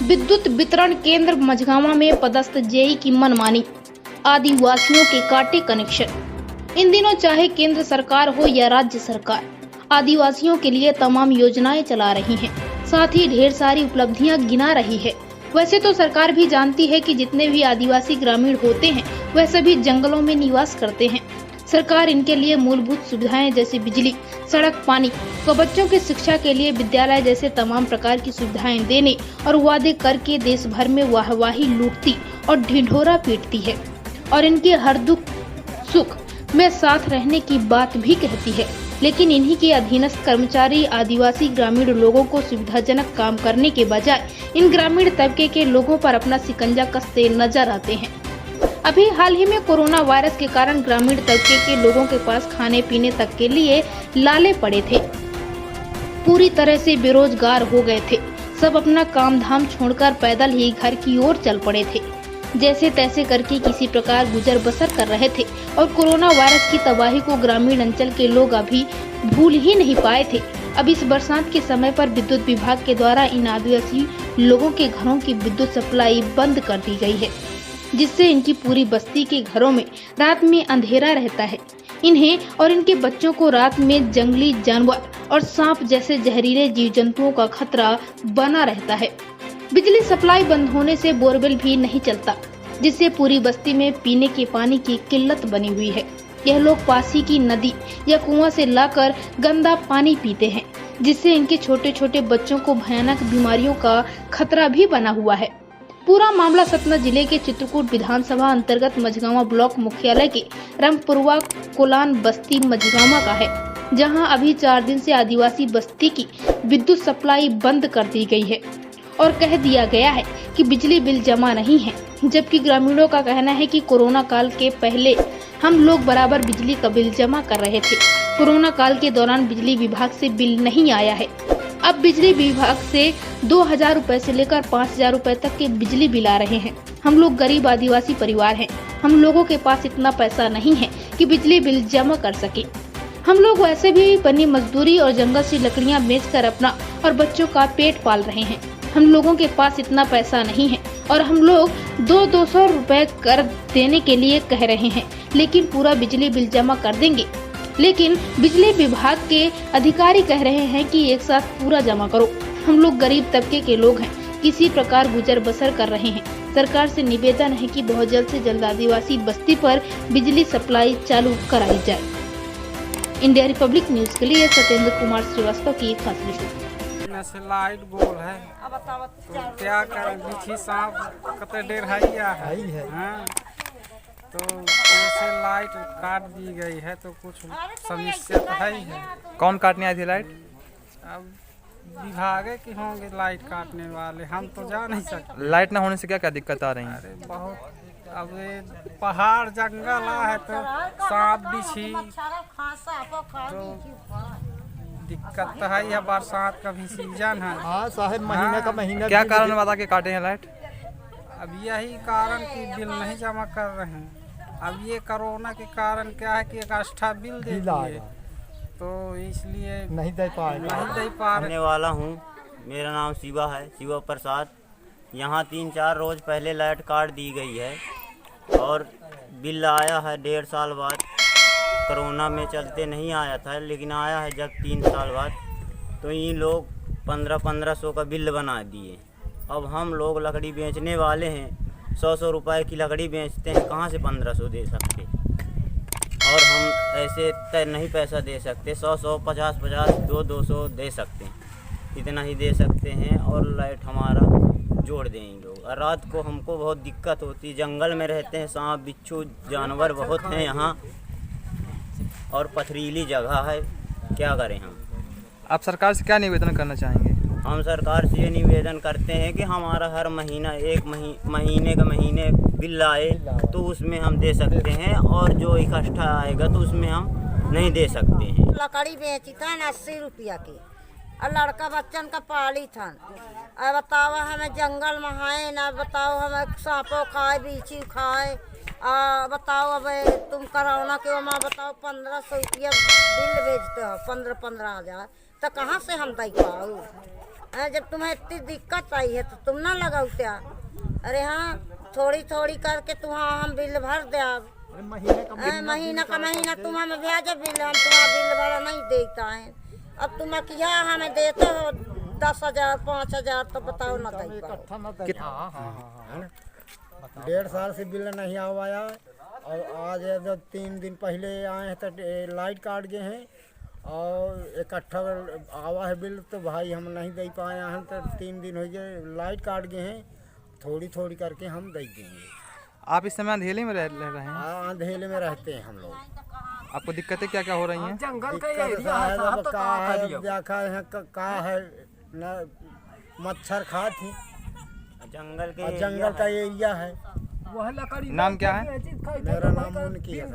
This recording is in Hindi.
विद्युत वितरण केंद्र मझगांवा में पदस्थ जेई की मनमानी, आदिवासियों के काटे कनेक्शन। इन दिनों चाहे केंद्र सरकार हो या राज्य सरकार, आदिवासियों के लिए तमाम योजनाएं चला रही हैं, साथ ही ढेर सारी उपलब्धियां गिना रही है। वैसे तो सरकार भी जानती है कि जितने भी आदिवासी ग्रामीण होते हैं वह सभी जंगलों में निवास करते हैं। सरकार इनके लिए मूलभूत सुविधाएं जैसे बिजली, सड़क, पानी व बच्चों की शिक्षा के लिए विद्यालय जैसे तमाम प्रकार की सुविधाएं देने और वादे करके देश भर में वाहवाही लूटती और ढिंढोरा पीटती है और इनके हर दुख सुख में साथ रहने की बात भी कहती है। लेकिन इन्हीं के अधीनस्थ कर्मचारी आदिवासी ग्रामीण लोगों को सुविधाजनक काम करने के बजाय इन ग्रामीण तबके के लोगों पर अपना शिकंजा कसते नजर आते हैं। अभी हाल ही में कोरोना वायरस के कारण ग्रामीण तबके के लोगों के पास खाने पीने तक के लिए लाले पड़े थे, पूरी तरह से बेरोजगार हो गए थे। सब अपना काम धाम छोड़कर पैदल ही घर की ओर चल पड़े थे, जैसे तैसे करके किसी प्रकार गुजर बसर कर रहे थे और कोरोना वायरस की तबाही को ग्रामीण अंचल के लोग अभी भूल ही नहीं पाए थे। अब इस बरसात के समय पर विद्युत विभाग के द्वारा इन आदिवासी लोगों के घरों की विद्युत सप्लाई बंद कर दी गई है, जिससे इनकी पूरी बस्ती के घरों में रात में अंधेरा रहता है। इन्हें और इनके बच्चों को रात में जंगली जानवर और सांप जैसे जहरीले जीव जंतुओं का खतरा बना रहता है। बिजली सप्लाई बंद होने से बोरवेल भी नहीं चलता, जिससे पूरी बस्ती में पीने के पानी की किल्लत बनी हुई है। यह लोग पास ही की नदी या कुआं से लाकर गंदा पानी पीते हैं, जिससे इनके छोटे छोटे बच्चों को भयानक बीमारियों का खतरा भी बना हुआ है। पूरा मामला सतना जिले के चित्रकूट विधानसभा अंतर्गत मझगांवा ब्लॉक मुख्यालय के रामपुरवा कोलान बस्ती मझगांवा का है, जहां अभी 4 दिन से आदिवासी बस्ती की विद्युत सप्लाई बंद कर दी गई है और कह दिया गया है कि बिजली बिल जमा नहीं है। जबकि ग्रामीणों का कहना है कि कोरोना काल के पहले हम लोग बराबर बिजली का बिल जमा कर रहे थे। कोरोना काल के दौरान बिजली विभाग से बिल नहीं आया है। अब बिजली विभाग से 2000 रुपए से लेकर 5000 रुपए तक के बिजली बिल आ रहे हैं। हम लोग गरीब आदिवासी परिवार हैं। हम लोगों के पास इतना पैसा नहीं है कि बिजली बिल जमा कर सके। हम लोग वैसे भी बनी मजदूरी और जंगल से लकड़ियां बेचकर अपना और बच्चों का पेट पाल रहे हैं। हम लोगों के पास इतना पैसा नहीं है और हम लोग 200 रुपए कर देने के लिए कह रहे हैं, लेकिन पूरा बिजली बिल जमा कर देंगे। लेकिन बिजली विभाग के अधिकारी कह रहे हैं कि एक साथ पूरा जमा करो। हम लोग गरीब तबके के लोग हैं, किसी प्रकार गुजर बसर कर रहे हैं। सरकार से निवेदन है कि बहुत जल्द से जल्द आदिवासी बस्ती पर बिजली सप्लाई चालू कराई जाए। इंडिया रिपब्लिक न्यूज के लिए सत्येंद्र कुमार श्रीवास्तव की एक खास रिपोर्ट। से लाइट गोल है तो क्या करें, बिछी सांप कते देर है। हाँ, तो ऐसे लाइट काट दी गई है तो कुछ समस्या तो है ही है। कौन काटने आई थी लाइट? अब विभाग के होंगे लाइट काटने वाले, हम तो जा नहीं सकते। लाइट ना होने से क्या क्या दिक्कत आ रही है? अरे बहुत, अब ये पहाड़ जंगल है तो सांप बिछी तो दिक्कत तो है। बरसात का भी सीजन है। हाँ साहब, महीने का महीना। क्या कारण बता के काटे हैं लाइट? अब यही कारण कि बिल नहीं जमा कर रहे हैं। अब ये कोरोना के कारण क्या है कि एक एक्स्ट्रा बिल दे दिए तो इसलिए नहीं दे पा रहे वाला हूँ। मेरा नाम शिवा है, शिवा प्रसाद। यहाँ 3-4 रोज पहले लाइट काट दी गई है और बिल आया है 1.5 साल बाद। कोरोना में चलते नहीं आया था, लेकिन आया है जब 3 साल बाद, तो ये लोग 1500 का बिल बना दिए। अब हम लोग लकड़ी बेचने वाले हैं, 100 रुपए की लकड़ी बेचते हैं, कहाँ से 1500 दे सकते? और हम ऐसे तय नहीं पैसा दे सकते। 100, 50, 200 दे सकते हैं, इतना ही दे सकते हैं और लाइट हमारा जोड़ देंगे लोग। और रात को हमको बहुत दिक्कत होती है, जंगल में रहते हैं, सांप बिच्छू जानवर बहुत हैं यहाँ और पथरीली जगह है, क्या करें हम? आप सरकार से क्या निवेदन करना चाहेंगे? हम सरकार से ये निवेदन करते हैं कि हमारा हर महीना महीने बिल आए तो उसमें हम दे सकते हैं, और जो इकट्ठा आएगा तो उसमें हम नहीं दे सकते हैं। लकड़ी बेची था 80 रुपया की, और लड़का बच्चन का पाली था। अब बताओ हमें जंगल में है ना, बताओ हमें सांपों खाए, बीछी खाए। बताओ अब तुम कोरोना के वहाँ बताओ 1500 रुपया बिल भेजते हो, 15-15 हज़ार, तो कहाँ से हम दे पाओ? जब तुम्हें इतनी दिक्कत आई है तो तुम ना लगाओ क्या? अरे हाँ, थोड़ी थोड़ी करके तुम्हारा हम बिल भर दे। अरे महीने का महीना तुम हमें भेजो बिल, हम तुम्हारा बिल वाला नहीं देता है। अब तुम क्या हमें देते हो 10,000 5,000, तो बताओ ना दे इकट्ठा न दे। हाँ। 1.5 साल से बिल नहीं आवाया और आज जब 3 दिन पहले आए हैं तो लाइट काट गए हैं और इकट्ठा आवा है बिल, तो भाई हम नहीं दे पाए हैं। तो 3 दिन हो गए लाइट काट गए हैं, थोड़ी थोड़ी करके हम दे देंगे। आप इस समय अंधेले में रह रहे हैं? अंधेले में रहते हैं हम लोग। आपको दिक्कतें क्या क्या हो रही हैं? का है न, मच्छर खाती, जंगल जंगल का एरिया है। नाम क्या है? मेरा नाम उनकी है।